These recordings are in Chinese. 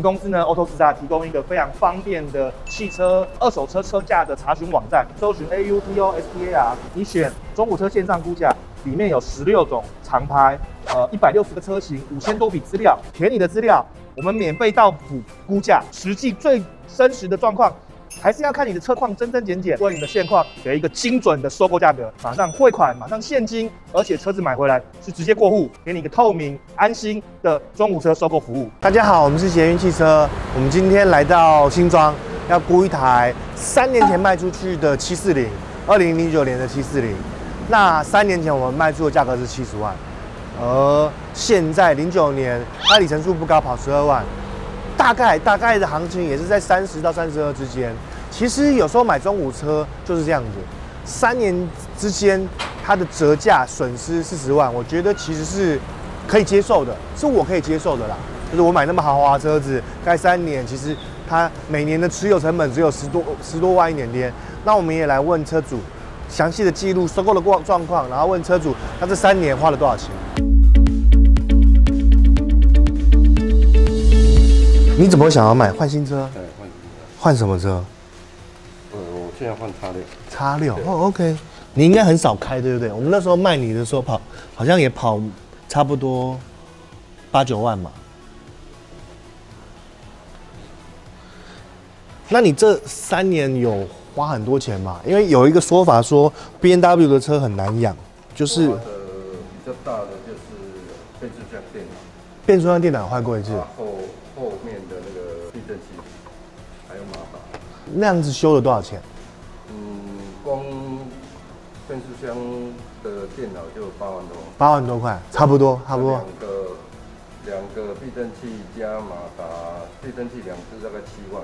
们公司呢 ，AutoStar 提供一个非常方便的汽车二手车车价的查询网站，搜寻 AUTOSTAR， 你选中古车线上估价，里面有16种厂牌，160个车型，5000多笔资料，填你的资料，我们免费到府估价，实际最真实的状况。还是要看你的车况真真简简，为你的现况给一个精准的收购价格，马上汇款，马上现金，而且车子买回来是直接过户，给你一个透明、安心的中古车收购服务。大家好，我们是捷运汽车，我们今天来到新庄，要估一台3年前卖出去的740，2009年的740。那3年前我们卖出的价格是70万，而现在09年，它里程数不高，跑12万。大概的行情也是在30到32之间。其实有时候买中古车就是这样子，3年之间它的折价损失40万，我觉得其实是可以接受的，是我可以接受的啦。就是我买那么豪华的车子，盖3年，其实它每年的持有成本只有10多万一点点。那我们也来问车主详细的记录收购的状况，然后问车主他这3年花了多少钱。你怎么会想要买换新车？对，换新车。换什么车？我现在换X6。哦 ，OK。你应该很少开，对不对？我们那时候卖你的时候好像也跑差不多8、9万嘛。那你这3年有花很多钱吗？因为有一个说法说 BMW 的车很难养，就是比较大的就是变速箱电脑。变速箱电脑换过一次。后面的那个避震器，还有马达，那样子修了多少钱？光变速箱的电脑就8万多。8万多块，差不多。两个避震器加马达，避震器2只大概7万，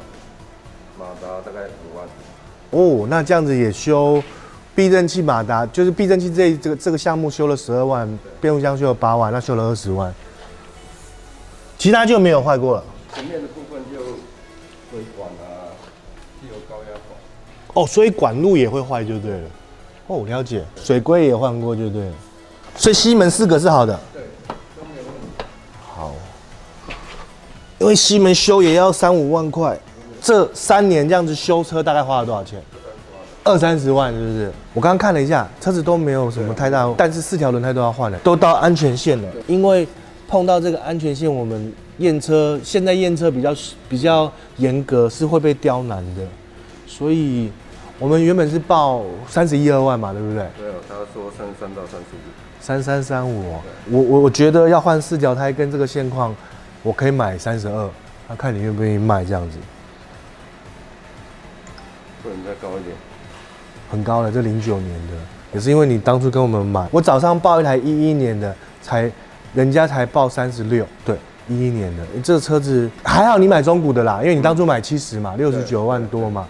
马达大概5万。哦，那这样子也修避震器、马达，就是避震器这个项目修了12万，变速箱修了8万，那修了20万。其他就没有坏过了。前面的部分就水管啊，汽油高压管。哦，所以管路也会坏就对了。哦，了解。水龟也换过就对了。所以西门4个是好的。对，都没有问题。好。因为西门修也要3、5万块，这3年这样子修车大概花了多少钱？20、30万是不是？我刚刚看了一下，车子都没有什么太大，但是4条轮胎都要换了，都到安全线了，因为。碰到这个安全线，我们验车现在验车比较严格，是会被刁难的，所以我们原本是报31、2万嘛，对不对？对，他说33到35。3335哦，我觉得要换4条胎跟这个现况，我可以买32，那看你愿不愿意卖这样子。不能再高一点。很高了，这09年的，也是因为你当初跟我们买，我早上报一台11年的人家才报36，对，11年的，这个车子还好你买中古的啦，因为你当初买70嘛，69万多嘛，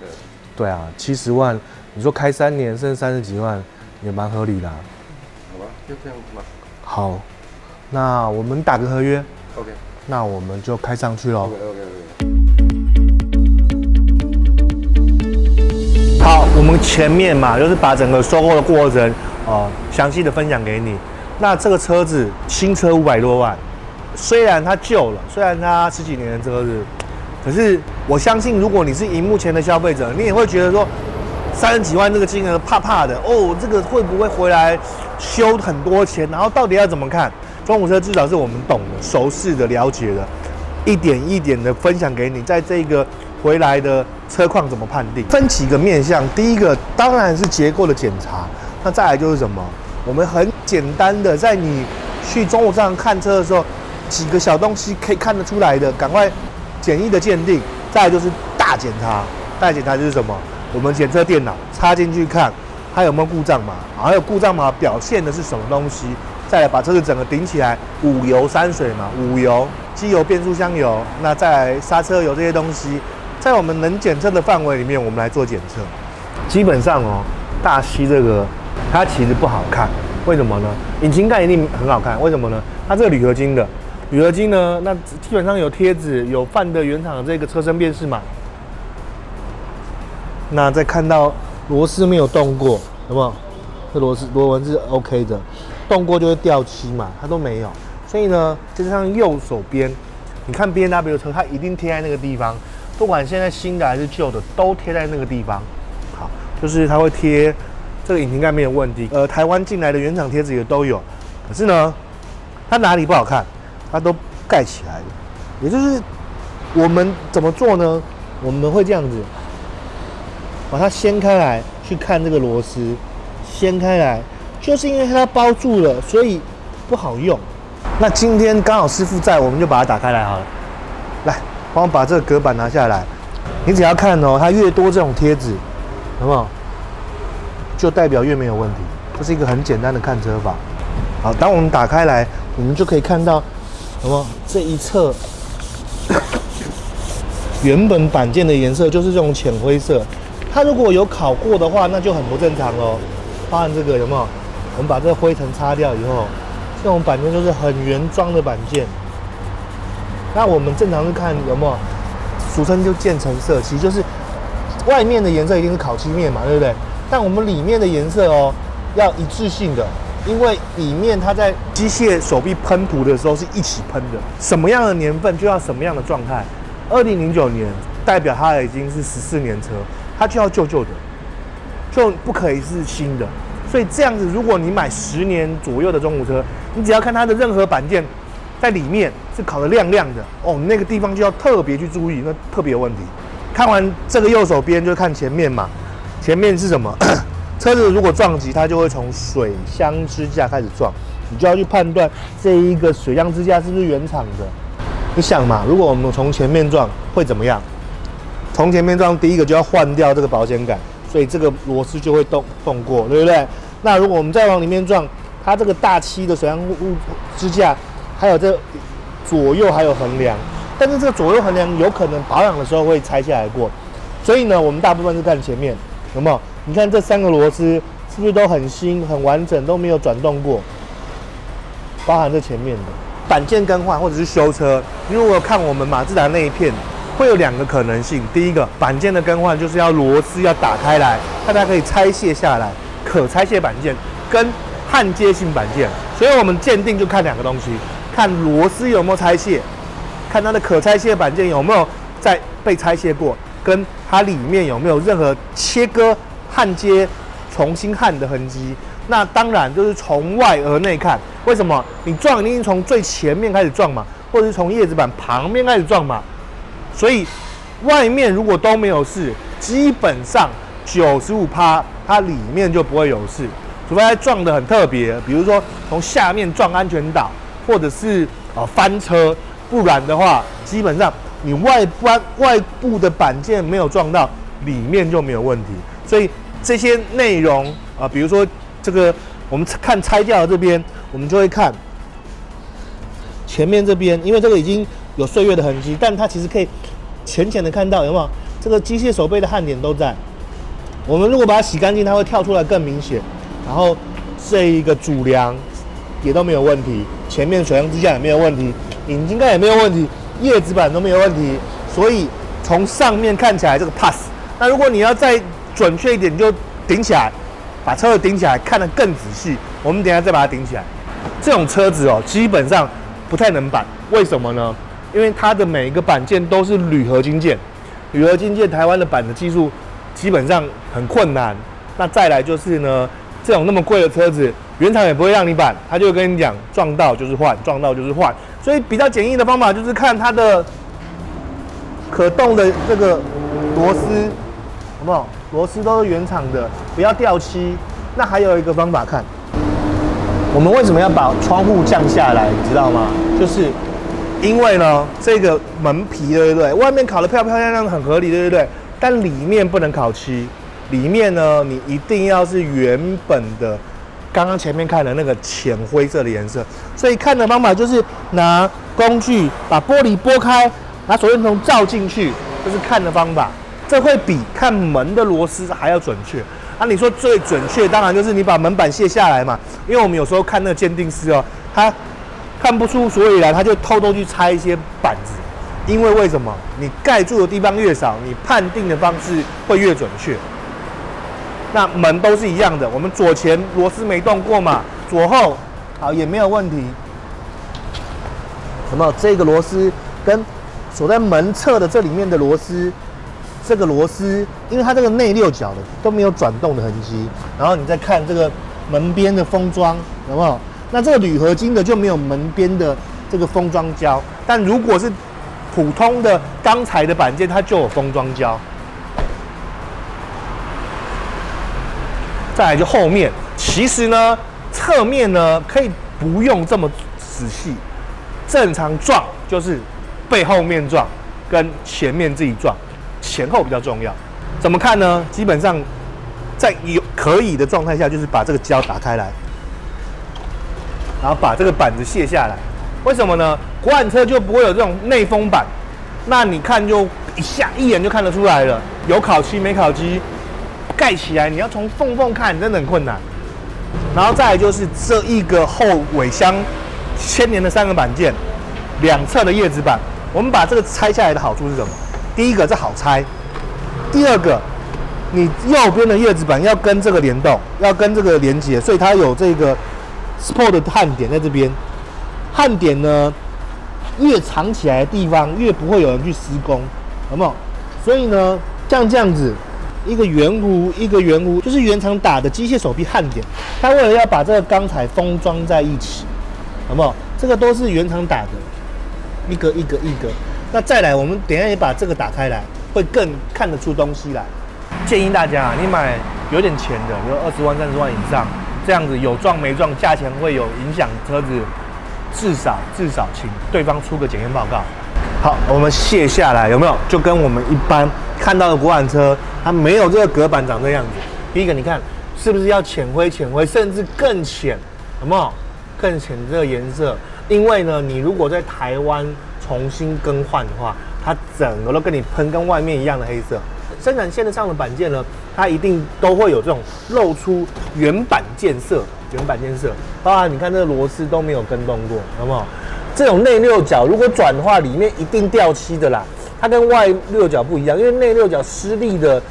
对啊，70万，你说开3年甚至30几万，也蛮合理的。好吧，就这样子吧。好，那我们打个合约 ，OK， 那我们就开上去咯。OK。好，我们前面嘛，就是把整个收购的过程，详细的分享给你。那这个车子新车500多万，虽然它旧了，虽然它10几年的车子，可是我相信，如果你是荧幕前的消费者，你也会觉得说，30几万这个金额怕怕的哦，这个会不会回来修很多钱？然后到底要怎么看？中古车至少是我们懂的、熟悉的、了解的，一点一点的分享给你，在这个回来的车况怎么判定？分几个面向，第一个当然是结构的检查，那再来就是什么？我们很简单的，在你去中古上看车的时候，几个小东西可以看得出来的，赶快简易的鉴定。再来就是大检查，大检查就是什么？我们检测电脑插进去看，它有没有故障码，还有故障码表现的是什么东西。再来把车子整个顶起来，5油3水嘛，5油、机油、变速箱油，那再来刹车油这些东西，在我们能检测的范围里面，我们来做检测。基本上大7这个。它其实不好看，为什么呢？引擎盖一定很好看，为什么呢？它这个铝合金的，铝合金呢，那基本上有贴纸，有范的原厂的这个车身辨识码。那再看到螺丝没有动过，有没有？这螺纹是 OK 的，动过就会掉漆嘛，它都没有。所以呢，再加上右手边你看 BMW 车，它一定贴在那个地方，不管现在新的还是旧的，都贴在那个地方。好，就是它会贴这个引擎盖没有问题。台湾进来的原厂贴纸也都有，可是呢，它哪里不好看，它都盖起来了。也就是我们怎么做呢？我们会这样子，把它掀开来去看这个螺丝，掀开来，就是因为它包住了，所以不好用。那今天刚好师傅在，我们就把它打开来好了。来，帮我把这个隔板拿下来。你只要看哦，它越多这种贴纸，有没有？就代表越没有问题。这是一个很简单的看车法。好，当我们打开来，我们就可以看到，有没有这一侧原本板件的颜色就是这种浅灰色。它如果有烤过的话，那就很不正常喽。包含这个有没有？我们把这个灰尘擦掉以后。这种板件就是很原装的板件，那我们正常是看有没有，俗称就渐层色，其实就是外面的颜色一定是烤漆面嘛，对不对？但我们里面的颜色哦，要一致性的，因为里面它在机械手臂喷涂的时候是一起喷的，什么样的年份就要什么样的状态。2009年代表它已经是14年车，它就要旧旧的，就不可以是新的。所以这样子，如果你买10年左右的中古车，你只要看它的任何板件在里面是烤得亮亮的哦，那个地方就要特别去注意，那特别有问题。看完这个右手边就看前面嘛，前面是什么？车子如果撞击，它就会从水箱支架开始撞，你就要去判断这一个水箱支架是不是原厂的。你想嘛，如果我们从前面撞会怎么样？从前面撞，第一个就要换掉这个保险杆。所以这个螺丝就会动过，对不对？那如果我们再往里面撞，它这个大漆的水箱支架，还有这左右还有横梁，但是这个左右横梁有可能保养的时候会拆下来过，所以呢，我们大部分是看前面，有没有？你看这3个螺丝是不是都很新、很完整，都没有转动过？包含这前面的板件更换或者是修车，如果看我们马自达那一片。会有2个可能性，第一个板件的更换就是要螺丝要打开来，它才可以拆卸下来，可拆卸板件跟焊接性板件，所以我们鉴定就看2个东西，看螺丝有没有拆卸，看它的可拆卸板件有没有在被拆卸过，跟它里面有没有任何切割、焊接、重新焊的痕迹。那当然就是从外而内看，为什么？你撞一定从最前面开始撞嘛，或者是从叶子板旁边开始撞嘛。所以外面如果都没有事，基本上95%它里面就不会有事，除非它撞得很特别，比如说从下面撞安全岛，或者是翻车，不然的话，基本上你外部的板件没有撞到，里面就没有问题。所以这些内容比如说这个我们看拆掉的这边，我们就会看前面这边，因为这个已经有岁月的痕迹，但它其实可以浅浅的看到有没有这个机械手背的焊点都在。我们如果把它洗干净，它会跳出来更明显。然后这一个主梁也都没有问题，前面水箱支架也没有问题，引擎盖也没有问题，叶子板都没有问题。所以从上面看起来这个 pass。那如果你要再准确一点，你就顶起来，把车子顶起来，看得更仔细。我们等一下再把它顶起来。这种车子基本上不太能板，为什么呢？因为它的每一个板件都是铝合金件，铝合金件台湾的板的技术基本上很困难。那再来就是呢，这种那么贵的车子，原厂也不会让你板，他就会跟你讲撞到就是换，撞到就是换。所以比较简易的方法就是看它的可动的这个螺丝，有没有？螺丝都是原厂的，不要掉漆。那还有一个方法看，我们为什么要把窗户降下来，你知道吗？就是因为呢，这个门皮对不对？外面烤得漂漂亮亮，很合理，对不对？但里面不能烤漆，里面呢，你一定要是原本的，刚刚前面看的那个浅灰色的颜色。所以看的方法就是拿工具把玻璃拨开，拿手电筒照进去，这是看的方法。这会比看门的螺丝还要准确。你说最准确，当然就是你把门板卸下来嘛。因为我们有时候看那个鉴定师他看不出所以然，他就偷偷去拆一些板子。因为为什么？你盖住的地方越少，你判定的方式会越准确。那门都是一样的，我们左前螺丝没动过嘛，左后好也没有问题。有没有这个螺丝跟锁在门侧的这里面的螺丝，这个螺丝，因为它这个内六角的都没有转动的痕迹。然后你再看这个门边的封装，有没有？那这个铝合金的就没有门边的这个封装胶，但如果是普通的钢材的板件，它就有封装胶。再来就后面，其实呢，侧面呢可以不用这么仔细，正常撞就是背后面撞跟前面自己撞，前后比较重要。怎么看呢？基本上在有可以的状态下，就是把这个胶打开来，然后把这个板子卸下来。为什么呢？国产车就不会有这种内封板，那你看就一眼就看得出来了，有烤漆没烤漆。盖起来，你要从缝看，真的很困难。然后再来就是这一个后尾箱1000年的3个板件，两侧的叶子板。我们把这个拆下来的好处是什么？第一个，这好拆；第二个，你右边的叶子板要跟这个联动，要跟这个连接，所以它有这个 support 的焊点在这边。焊点呢，越藏起来的地方，越不会有人去施工，有没有？所以呢，像这样子。一个圆弧，一个圆弧，就是原厂打的机械手臂焊点。它为了要把这个钢材封装在一起，好不好？这个都是原厂打的，一个一个。那再来，我们等一下也把这个打开来，会更看得出东西来。建议大家啊，你买有点钱的，比如20万、30万以上，这样子有撞没撞，价钱会有影响车子，至少请对方出个检验报告。好，我们卸下来有没有？就跟我们一般看到的国产车，它没有这个隔板长这样子。第一个，你看是不是要浅灰，甚至更浅，有没有？更浅这个颜色。因为呢，你如果在台湾重新更换的话，它整个都跟你喷跟外面一样的黑色。生产线的上的板件呢，它一定都会有这种露出原板件色，包含你看这个螺丝都没有跟动过，有没有？这种内六角如果转的话，里面一定掉漆的啦。它跟外六角不一样，因为内六角施力的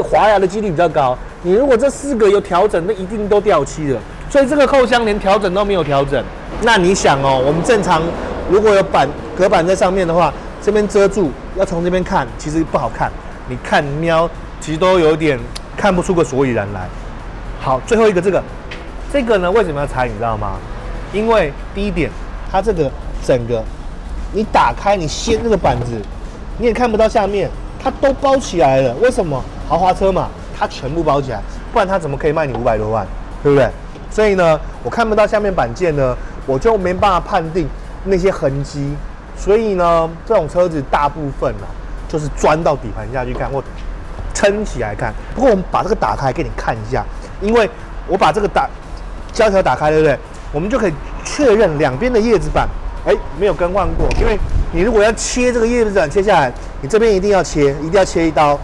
滑牙的几率比较高。你如果这4个有调整，那一定都掉漆了。所以这个后箱连调整都没有调整。那你想哦，我们正常如果有隔板在上面的话，这边遮住，要从这边看，其实不好看。你看瞄，其实都有点看不出个所以然来。好，最后一个这个呢，为什么要拆？你知道吗？因为第一点，它这个整个你打开，你掀这个板子，你也看不到下面，它都包起来了。为什么？豪华车嘛，它全部包起来，不然它怎么可以卖你500多万，对不对？所以呢，我看不到下面板件呢，我就没办法判定那些痕迹。所以呢，这种车子大部分啊，就是钻到底盘下去看，或撑起来看。不过我们把这个打开给你看一下，因为我把这个胶条打开，对不对？我们就可以确认两边的叶子板，没有更换过。因为你如果要切这个叶子板切下来，你这边一定要切一刀，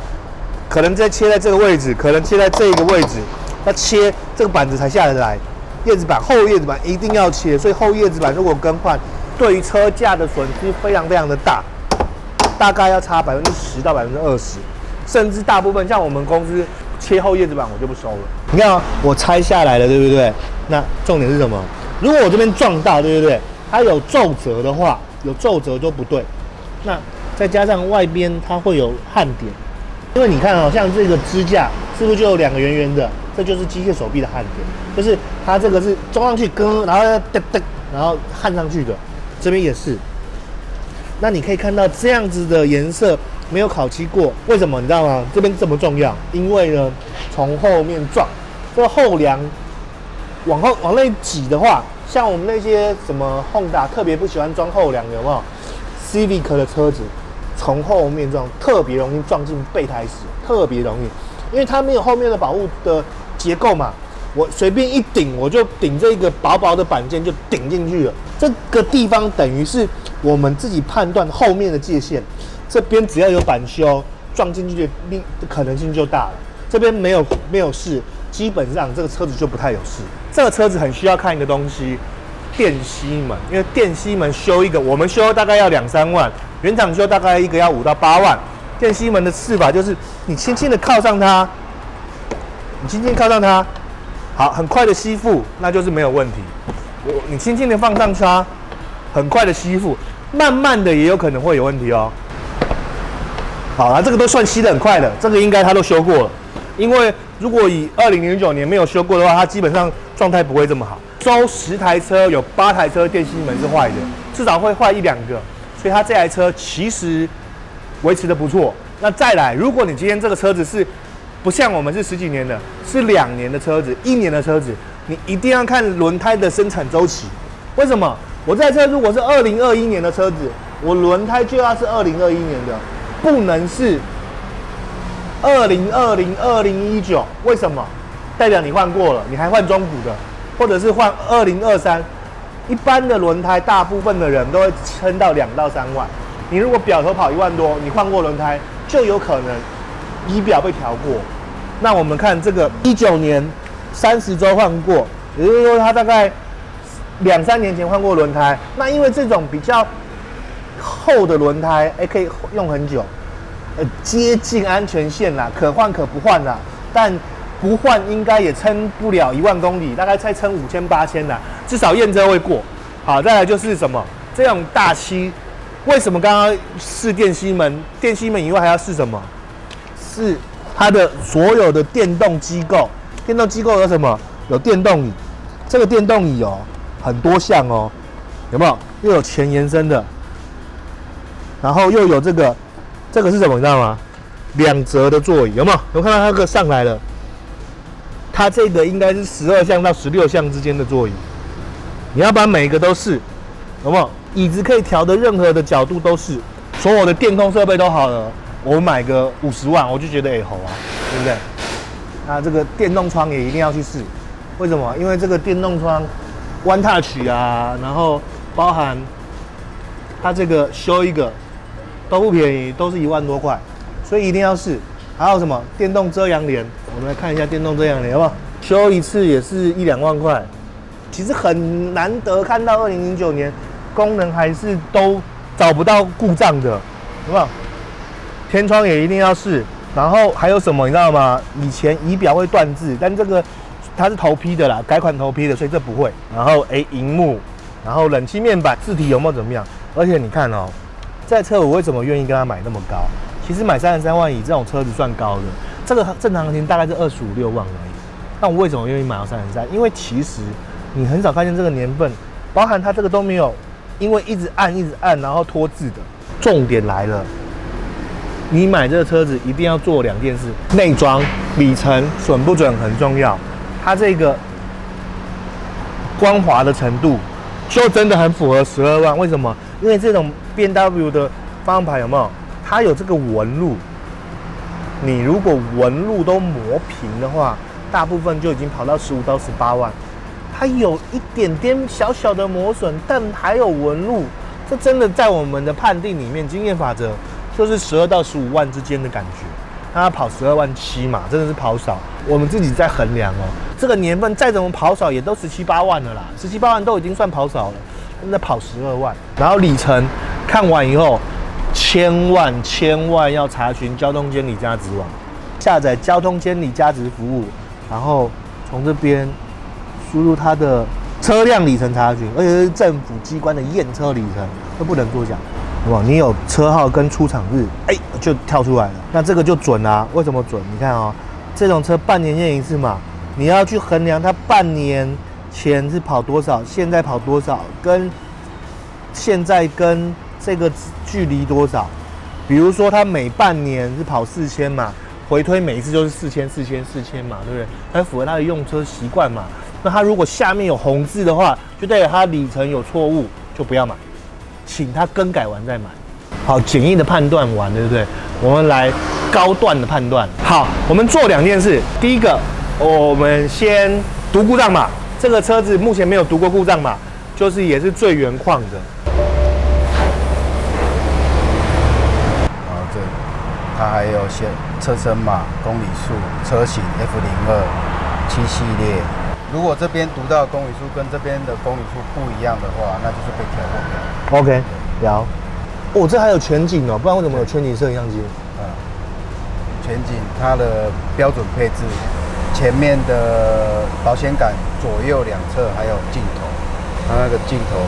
可能再切在这个位置，可能切在这个位置，要切这个板子才下得来。叶子板后叶子板一定要切，所以后叶子板如果更换，对于车价的损失非常的大，大概要差10%到20%，甚至大部分像我们公司切后叶子板我就不收了。你看我拆下来了，对不对？那重点是什么？如果我这边撞到，对不对？它有皱褶的话，有皱褶就不对。那再加上外边它会有焊点，因为你看哦，像这个支架是不是就有2个圆圆的？这就是机械手臂的焊点，就是它这个是装上去然后然后焊上去的。这边也是。那你可以看到这样子的颜色没有烤漆过，为什么？你知道吗？这边这么重要，因为呢，从后面撞，这个后梁往内挤的话，像我们那些什么 Honda 特别不喜欢装后梁，有没有 ？Civic 的车子从后面撞，特别容易撞进备胎室，特别容易，因为它没有后面的保护的结构嘛。我随便一顶，我就顶这个薄薄的板件就顶进去了。这个地方等于是我们自己判断后面的界限，这边只要有板修，撞进去的可能性就大了。这边没有事，基本上这个车子就不太有事。这个车子很需要看一个东西，电吸门，因为电吸门修一个，我们修大概要2-3万，原厂修大概一个要5到8万。电吸门的试法就是你轻轻的靠上它，好，很快的吸附，那就是没有问题。你轻轻的放上它，很快的吸附。慢慢的也有可能会有问题哦。好啦，这个都算吸得很快的，这个应该他都修过了。因为如果以2009年没有修过的话，它基本上状态不会这么好。收10台车，有8台车电吸门是坏的，至少会坏1、2个，所以它这台车其实维持的不错。那再来，如果你今天这个车子是不像我们是10几年的，是2年的车子、1年的车子，你一定要看轮胎的生产周期。为什么？我这台车如果是2021年的车子，我轮胎就要是2021年的，不能是2020、2019。为什么？代表你换过了，你还换中古的，或者是换2023。一般的轮胎，大部分的人都会撑到2到3万。你如果表头跑1万多，你换过轮胎，就有可能仪表被调过。那我们看这个19年30周换过，也就是说它大概2、3年前换过轮胎。那因为这种比较厚的轮胎，可以用很久，接近安全线啦，可换可不换啦。但不换应该也撑不了1万公里，大概才撑5000、8000啦，至少验车会过。好，再来就是什么？这种大漆，为什么刚刚试电吸门？电吸门以外还要试什么？是它的所有的电动机构。电动机构有什么？有电动椅。这个电动椅哦，很多项哦，有没有？又有前延伸的，然后又有这个是什么？你知道吗？2折的座椅，有没有？有看到它这个上来了？它这个应该是12项到16项之间的座椅，你要把每一个都试，有没有？椅子可以调的任何的角度都是，所有的电控设备都好了，我买个50万，我就觉得好啊，对不对？那这个电动窗也一定要去试，为什么？因为这个电动窗 One Touch 啊，然后包含它这个修一个都不便宜，都是1万多块，所以一定要试。还有什么电动遮阳帘？我们来看一下电动遮阳帘，好不好？修一次也是1、2万块，其实很难得看到2009年功能还是都找不到故障的，有没有？天窗也一定要试。然后还有什么你知道吗？以前仪表会断字，但这个它是头批的啦，改款头批的，所以这不会。然后萤幕，然后冷气面板，字体有没有怎么样？而且你看哦，这台车我为什么愿意跟他买那么高？其实买33万以这种车子算高的，这个正常行情大概是25、6万而已。那我为什么愿意买到33？因为其实你很少看见这个年份，包含它这个都没有，因为一直按，然后拖字的。重点来了，你买这个车子一定要做2件事：内装里程准不准很重要，它这个光滑的程度就真的很符合12万。为什么？因为这种 BMW 的方向盘有没有？它有这个纹路，你如果纹路都磨平的话，大部分就已经跑到15到18万。它有一点点小小的磨损，但还有纹路，这真的在我们的判定里面，经验法则就是12到15万之间的感觉。它跑12万7嘛，真的是跑少。我们自己在衡量哦，这个年份再怎么跑少，也都17、18万了啦，17、18万都已经算跑少了，那跑12万。然后里程看完以后，千万要查询交通监理加值网，下载交通监理加值服务，然后从这边输入它的车辆里程查询，而且是政府机关的验车里程，都不能作假。你有车号跟出厂日，就跳出来了，那这个就准啦。为什么准？你看哦，这种车半年验一次嘛，你要去衡量它半年前是跑多少，现在跑多少，跟现在跟这个距离多少。比如说它每半年是跑4000嘛，回推每一次就是4000嘛，对不对？它符合它的用车习惯嘛。那它如果下面有红字的话，就代表它里程有错误，就不要买，请它更改完再买。好，简易的判断完，对不对？我们来高段的判断。好，我们做2件事。第一个，我们先读故障码。这个车子目前没有读过故障码，就是也是最原况的。这它还有写车身码、公里数、车型 F02 7系列。如果这边读到公里数跟这边的公里数不一样的话，那就是被调过表。OK， 了。这还有全景哦，不然为什么有全景摄影相机？全景它的标准配置，前面的保险杆左右2侧还有镜头，它那个镜头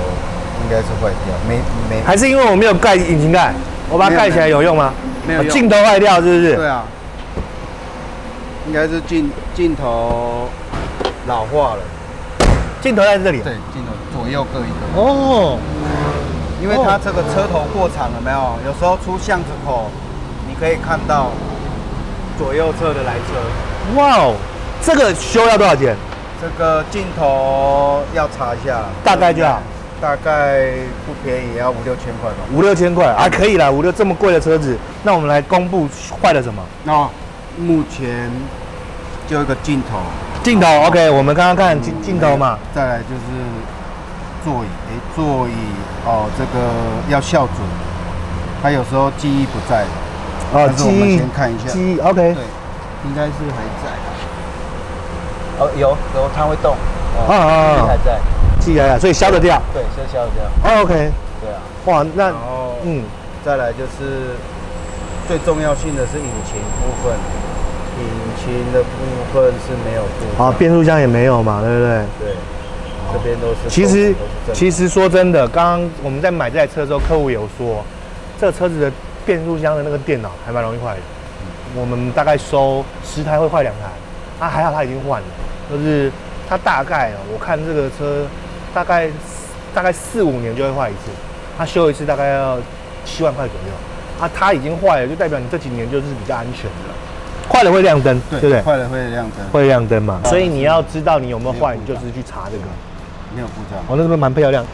应该是坏掉，没还是因为我没有盖引擎盖，我把它盖起来有用吗？没有用。镜头坏掉是不是？对啊，应该是镜头老化了。镜头在这里。对，镜头左右各一个。哦，因为它这个车头过长了没有？有时候出巷子口，你可以看到左右侧的来车。哇哦，这个修要多少钱？这个镜头要查一下，大概就要。大概不便宜，也要5、6千块吧。5、6千块啊，可以啦，5、6这么贵的车子，那我们来公布坏了什么？哦，目前就一个镜头。镜头 ，OK， 我们刚刚看镜头嘛。再来就是座椅，座椅哦，这个要校准，它有时候记忆不在。哦，但是我们先看一下。记忆 OK。对，应该是还在。哦，有，它会动。记忆还在。记忆还在，所以消得掉。对，先消得掉。OK。对啊。哇，那然后再来就是最重要性的是引擎部分。引擎的部分是没有故障，变速箱也没有嘛，对不对？对，这边都是。其实说真的，刚刚我们在买这台车的时候，客户有说，这个车子的变速箱的那个电脑还蛮容易坏的。我们大概收10台会坏2台，还好它已经换了，就是它大概我看这个车大概4、5年就会坏一次，它修一次大概要7万块左右。它已经坏了，就代表你这几年就是比较安全的。坏了会亮灯，对不对？坏了会亮灯，会亮灯嘛。所以你要知道你有没有坏，你就是去查这个。没有故障。那边蛮漂亮。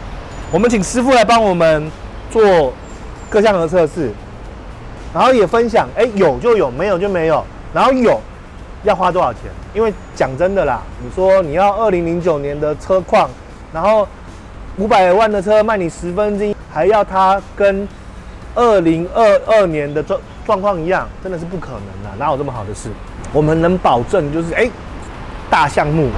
我们请师傅来帮我们做各项的测试，然后也分享，有就有，没有就没有。然后有要花多少钱？因为讲真的啦，你说你要2009年的车况，然后500万的车卖你1/10，还要它跟2022年的状况一样，真的是不可能的，哪有这么好的事？我们能保证就是，大项目，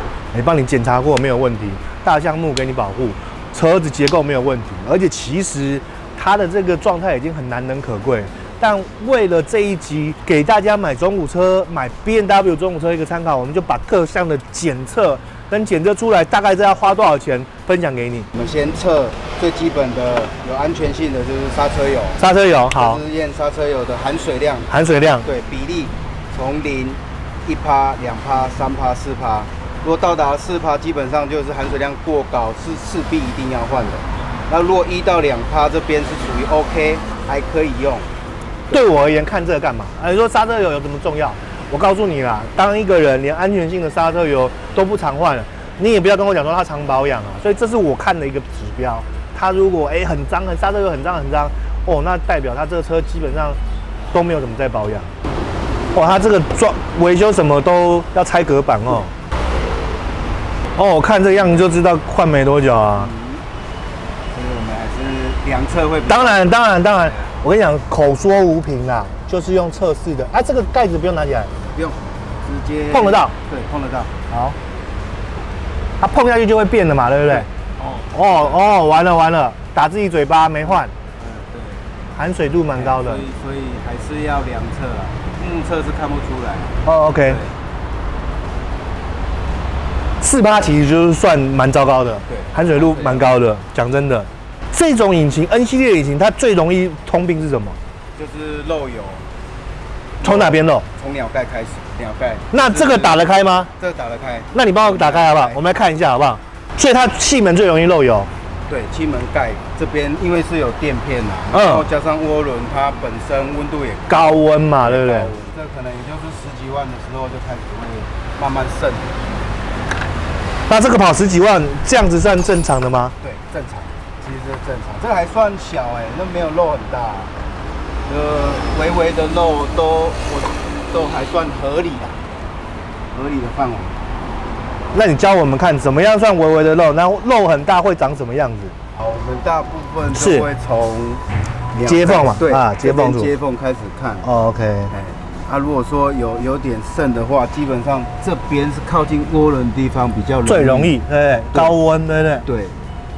帮你检查过没有问题，大项目给你保护，车子结构没有问题，而且其实它的这个状态已经很难能可贵。但为了这一集给大家买中古车、买 BMW 中古车一个参考，我们就把各项的检测跟检测出来，大概要花多少钱分享给你。我们先测最基本的有安全性的，就是刹车油。刹车油好，就是验刹车油的含水量。含水量对比例，从0、1%、2%、3%、4%。如果到达4%，基本上就是含水量过高，是势必一定要换的。那如果1到2%，这边是属于 OK， 还可以用。对我而言，看这个干嘛？你说刹车油有什么重要？我告诉你啦，当一个人连安全性的刹车油都不常换了，你也不要跟我讲说他常保养啊。所以这是我看的一个指标。他如果很脏，刹车油很脏，那代表他这个车基本上都没有怎么在保养。他这个维修什么都要拆隔板哦。我看这样子就知道换没多久啊。所以我们还是量测会。当然。我跟你讲，口说无凭啦，就是用测试的。这个盖子不用拿起来，不用，直接碰得到。对，碰得到。好，它碰下去就会变的嘛，对不对？完了，打自己嘴巴没换。对，含水度蛮高的。所以还是要量测啊，目测是看不出来。OK。4%其实就是算蛮糟糕的，对，含水度蛮高的。讲真的。这种引擎 N 系列引擎，它最容易通病是什么？就是漏油。从哪边漏？从鸟盖开始，鸟盖。那这个打得开吗？这个打得开。那你帮我打开好不好？我们来看一下好不好？所以它气门最容易漏油。对，气门盖这边因为是有垫片啦，然后加上涡轮，它本身温度也高温嘛，对不对？这可能也就是10几万的时候就开始会慢慢渗。那这个跑10几万，这样子算正常的吗？对，正常。其实正常，这个还算小那没有漏很大，微微的漏都还算合理的范围。那你教我们看，怎么样算微微的漏？然后漏很大会长什么样子？好，我们大部分都会从接缝嘛，对接缝开始看。OK。如果说有点渗的话，基本上这边是靠近涡轮的地方比较最容易，对，高温，对不对？对。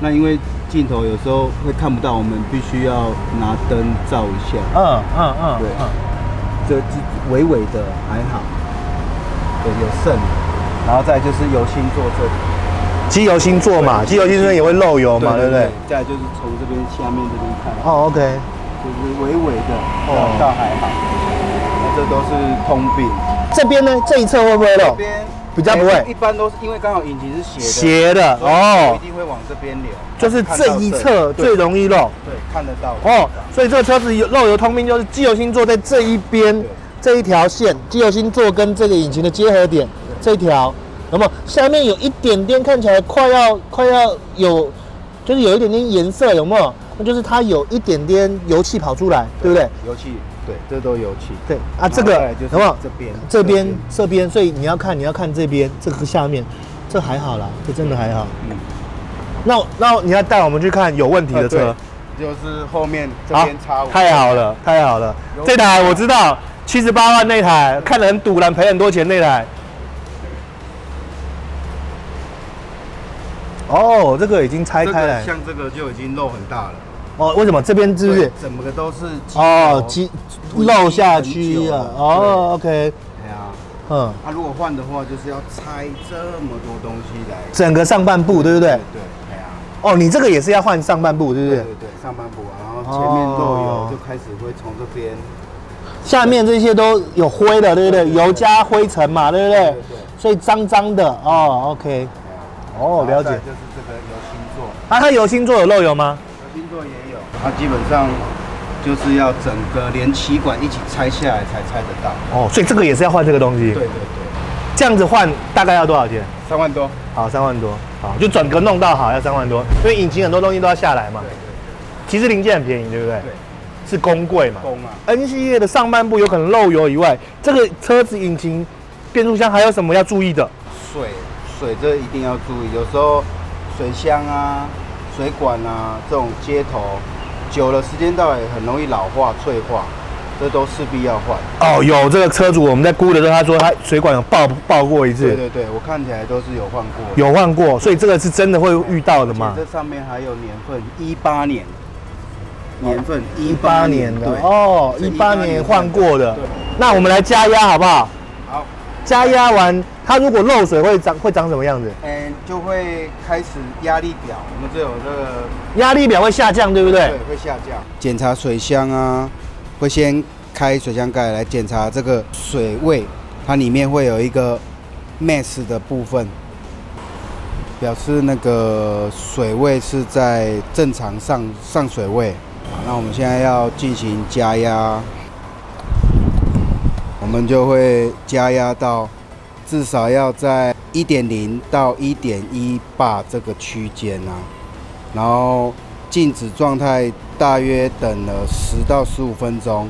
那因为镜头有时候会看不到，我们必须要拿灯照一下。对，这微微的还好，对，有渗，然后再就是油芯座这里，机油新做嘛，机油新做也会漏油嘛，对不对？再来就是从这边下面这边看，哦，OK，就是微微的，倒还好。那这都是通病。这边呢，这一侧会不会漏？这边比较不会，一般都是因为刚好引擎是斜的，斜的哦，一定会往这边流，就是这一侧最容易漏。对，看得到哦，所以这个车子漏油通病就是机油芯座在这一边这一条线，机油芯座跟这个引擎的结合点这一条，那么下面有一点点看起来快要有，就是有一点点颜色，有没有？那就是它有一点点油气跑出来，对不对？油气。对，这都油气。对啊，这个有没有？这边，所以你要看这边这个下面，这还好啦，这真的还好。嗯。那你要带我们去看有问题的车，就是后面这边插。太好了，太好了！这台我知道，78万那台，看得很堵然，赔很多钱那台。哦，这个已经拆开来，像这个就已经漏很大了。哦，为什么这边是不是？整个都是哦，漏下去了。哦 ，OK。对啊，嗯。那如果换的话，就是要拆这么多东西来。整个上半部，对不对？对，对啊。哦，你这个也是要换上半部，对不对？对对，上半部，然后前面漏油就开始会从这边。下面这些都有灰的，对不对？油加灰尘嘛，对不对？对。所以脏脏的哦 ，OK。哦，了解。就是这个油芯座。它油芯座有漏油吗？油芯座也有。它基本上就是要整个连气管一起拆下来才拆得到。哦，所以这个也是要换这个东西。对。这样子换大概要多少钱？3万多。好，3万多。好，就整个弄到好要3万多，因为引擎很多东西都要下来嘛。对。其实零件很便宜，对不对？对。是工贵嘛。工啊。N 系列的上半部有可能漏油以外，这个车子引擎、变速箱还有什么要注意的？水这一定要注意，有时候水箱啊、水管啊这种接头。久了，时间到也很容易老化、脆化，这都势必要换。哦，有这个车主我们在估的时候，他说他水管有爆过一次。对，我看起来都是有换过。有换过，所以这个是真的会遇到的嘛？这上面还有年份，18年。年份18年的哦，18年换过的。那我们来加压好不好？好。加压完，它如果漏水会长什么样子？就会开始压力表，我们这有这个压力表会下降，对不对？对，会下降。检查水箱啊，会先开水箱盖来检查这个水位，它里面会有一个 mass 的部分，表示那个水位是在正常上水位。那我们现在要进行加压，我们就会加压到至少要在1.0到1.1bar 这个区间啊，然后静止状态大约等了10到15分钟。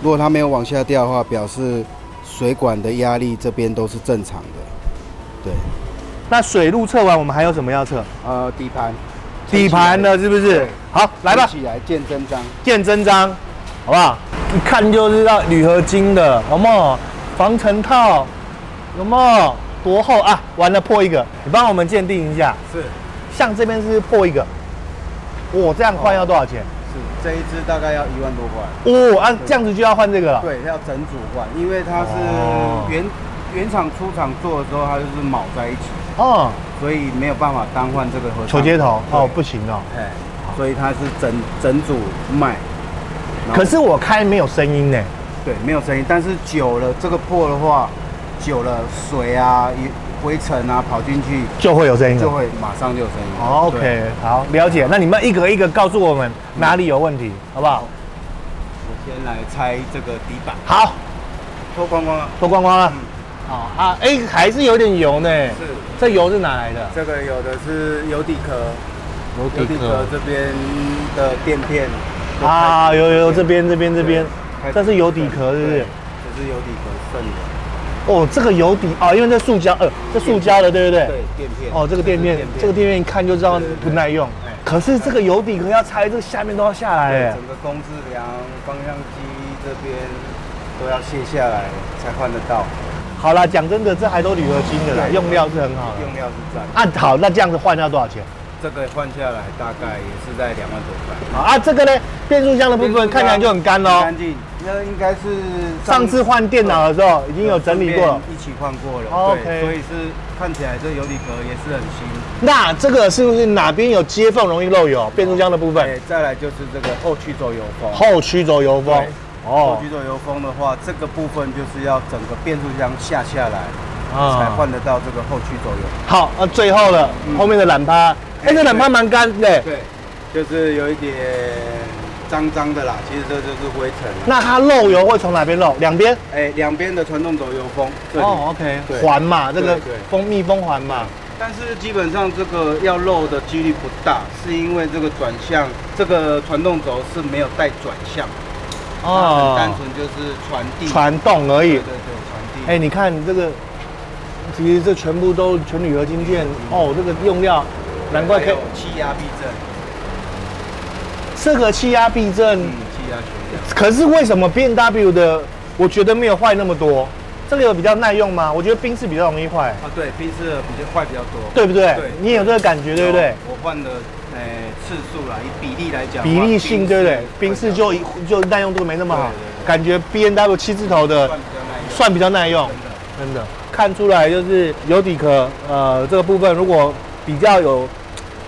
如果它没有往下掉的话，表示水管的压力这边都是正常的。对。那水路测完，我们还有什么要测？底盘的是不是？好，来吧。起来见真章。见真章，好不好？一看就知道铝合金的，有没有？防尘套，有没有？多厚啊？完了破一个，你帮我们鉴定一下。是。像这边是破一个，这样换要多少钱？是，这一支大概要1万多块。这样子就要换这个了。对，要整组换，因为它是原厂出厂做的时候，它就是铆在一起。所以没有办法单换这个球接头。不行哦。所以它是整组卖。可是我开没有声音呢。对，没有声音，但是久了这个破的话，久了水啊、灰尘啊跑进去就会有声音，就会马上就有声音。OK， 好，了解。那你们一个一个告诉我们哪里有问题，好不好？我先来拆这个底板。好，脱光光了。脱光光了。还是有点油呢。是。这油是哪来的？这个有的是油底壳，油底壳这边的垫片。有这边，这是油底壳，是不是？这是油底壳剩的。这个油底因为这塑胶，这塑胶的，对不对？对，垫片。这个垫片，一看就知道不耐用。可是这个油底壳要拆，这个下面都要下来。整个工字梁、方向机这边都要卸下来才换得到。好啦，讲真的，这还都铝合金的啦，用料是很好的。用料是在。好，那这样子换要多少钱？这个换下来大概也是在2万多块。这个呢，变速箱的部分看起来就很干咯。干净，那应该是上次换电脑的时候已经有整理过了，一起换过了。OK，所以是看起来这油底壳也是很新。那这个是不是哪边有接缝容易漏油？变速箱的部分。再来就是这个后驱轴油封。后驱轴油封。后驱轴油封的话，这个部分就是要整个变速箱下来，才换得到这个后驱轴油。好，最后了，后面的懒趴，这懒趴蛮干的。对，就是有一点脏脏的啦，其实这就是灰尘。那它漏油会从哪边漏？两边？两边的传动轴油封。OK， 环嘛，这个密封环嘛。但是基本上这个要漏的几率不大，是因为这个转向，这个传动轴是没有带转向，很单纯就是传动而已。对，传递。你看这个，其实这全部都全铝合金件这个用料，难怪可以气压避震。这个气压避震，气压悬吊。可是为什么 BMW 的我觉得没有坏那么多？这个有比较耐用吗？我觉得宾士比较容易坏。对，宾士坏比较多，对不对？对，你也有这个感觉，对不对？我换的次数啦，以比例来讲，比例性对不对？宾士就耐用度没那么好，感觉 B&W 7字头的算比较耐用，真的看出来就是油底壳这个部分，如果比较有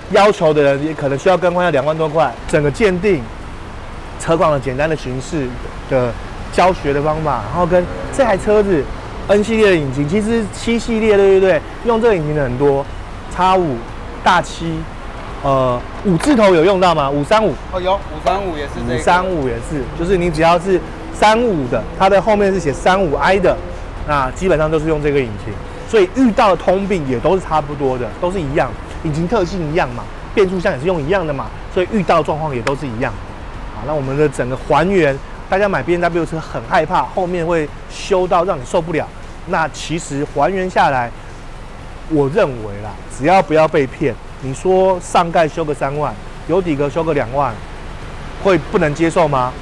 要求的人，也可能需要更换要2万多块。整个鉴定车况的简单的巡视的教学的方法，然后跟这台车子 N 系列的引擎，其实7系列对不对？用这个引擎的很多，X5、大7， 5字头有用到吗？535有535也是这个，535也是，就是你只要是35的，它的后面是写35i 的，那基本上都是用这个引擎，所以遇到的通病也都是差不多的，都是一样，引擎特性一样嘛，变速箱也是用一样的嘛，所以遇到状况也都是一样。好，那我们的整个还原。大家买 B&W 车很害怕后面会修到让你受不了，那其实还原下来，我认为啦，只要不要被骗，你说上盖修个3万，油底壳修个2万，会不能接受吗？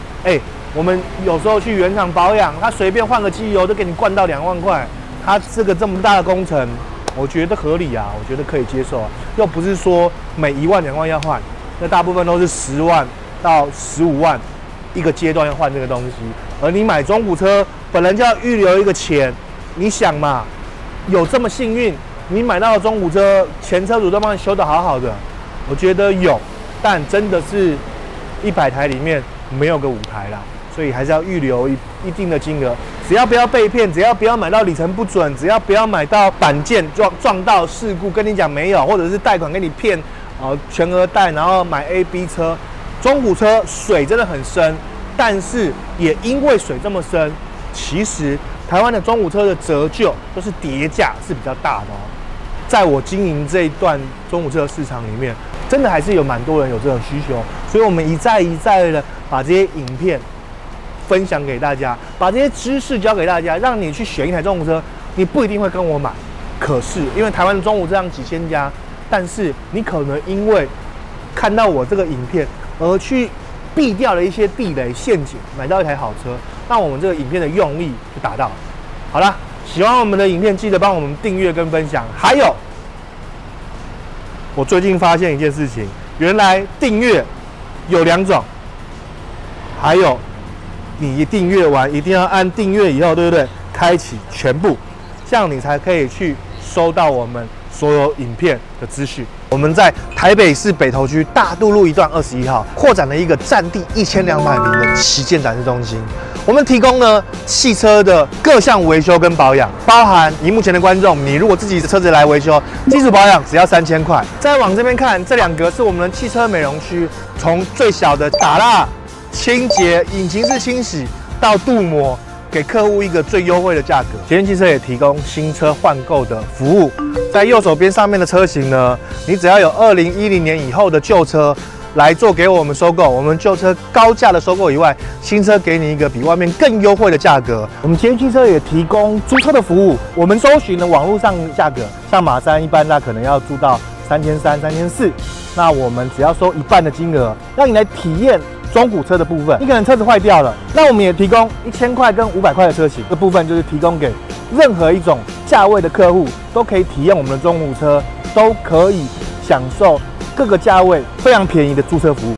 我们有时候去原厂保养，他随便换个机油都给你灌到2万块，他这么大的工程，我觉得合理啊，我觉得可以接受啊，又不是说每1万2万要换，那大部分都是10万到15万。一个阶段要换这个东西，而你买中古车本来就要预留一个钱，你想嘛，有这么幸运，你买到的中古车，前车主都帮你修得好好的，我觉得有，但真的是100台里面没有个5台啦，所以还是要预留一定的金额，只要不要被骗，只要不要买到里程不准，只要不要买到板件撞到事故，跟你讲没有，或者是贷款给你骗，全额贷，然后买 A、B 车。中古车水真的很深，但是也因为水这么深，其实台湾的中古车的折旧就是跌价是比较大的哦。在我经营这一段中古车的市场里面，真的还是有蛮多人有这种需求，所以我们一再的把这些影片分享给大家，把这些知识教给大家，让你去选一台中古车，你不一定会跟我买，可是因为台湾的中古车上几千家，但是你可能因为看到我这个影片。而去避掉了一些地雷陷阱，买到一台好车，那我们这个影片的用意就达到了。好啦，喜欢我们的影片，记得帮我们订阅跟分享。还有，我最近发现一件事情，原来订阅有2种，还有你订阅完一定要按订阅以后，对不对？开启全部，这样你才可以去收到我们所有影片的资讯。我们在台北市北投区大渡路1段21号扩展了一个占地1200平的旗舰展示中心。我们提供呢汽车的各项维修跟保养，包含荧幕前的观众，你如果自己的车子来维修，基础保养只要3000块。再往这边看，这2格是我们的汽车美容区，从最小的打蜡、清洁、引擎室清洗到镀膜。给客户一个最优惠的价格。捷运汽车也提供新车换购的服务，在右手边上面的车型呢，你只要有2010年以后的旧车来做给我们收购，我们旧车高价的收购以外，新车给你一个比外面更优惠的价格。我们捷运汽车也提供租车的服务，我们搜寻的网络上价格，像马3一般那可能要租到3300、3400，那我们只要收1半的金额，让你来体验。中古车的部分，你可能车子坏掉了，那我们也提供1000块跟500块的车型，这部分就是提供给任何一种价位的客户，都可以体验我们的中古车，都可以享受各个价位非常便宜的租车服务。